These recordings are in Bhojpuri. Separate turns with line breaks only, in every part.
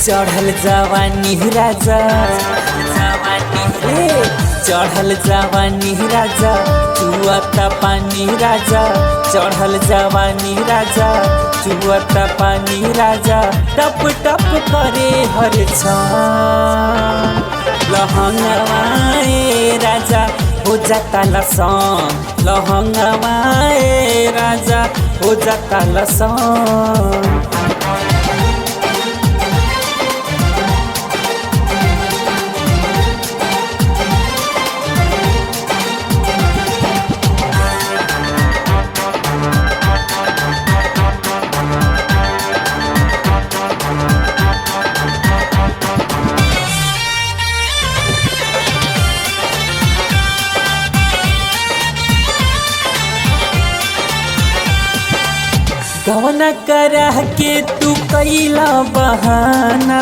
चढ़ल जवानी राजा चढ़ल जवानी राजा चुआता पानी राजा चढ़ल जवानी राजा चुआता पानी राजा टप टप करे हर क्षण लहंगवाए राजा हो जाता लसन लहंगवाए राजा हो जाता लसन। गवना करा के तू कैला बहाना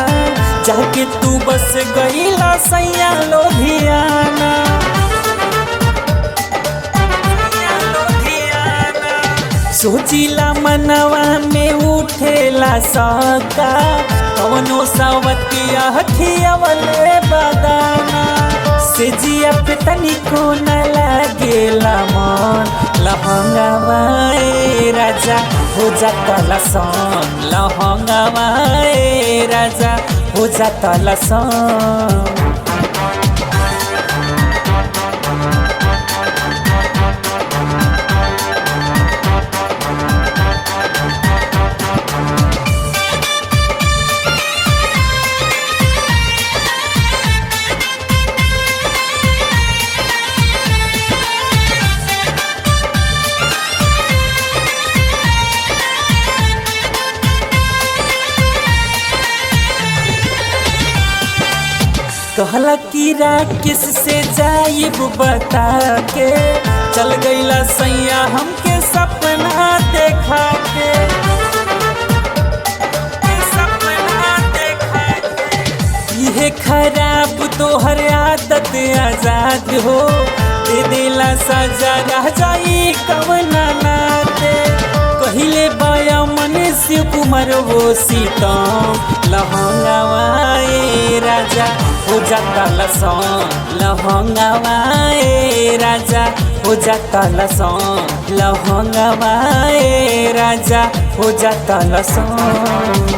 जाके तू बस गईला सैया लोधियाना सोचिला मनवा में उठेला सका कवनो सावतिया हथियावले बदाना से जिया पे तनिको न लागेला मन लहंगवाए राजा हो जाता लसन लहंगवाए राजा हो जाता लसन। कहला कि राकेश से जाइब बता के चल गईला सैया हमके सपना देखा के ये खराब तोहर आदत आजाद हो दे देला सजा रह जाई कवना नाते कहिले बाया मन से कुमार वो सीतम लहंगवाए राजा हो जाता लसन लहंगवाए राजा हो जाता लसन लहंगवाए राजा हो जाता लसन।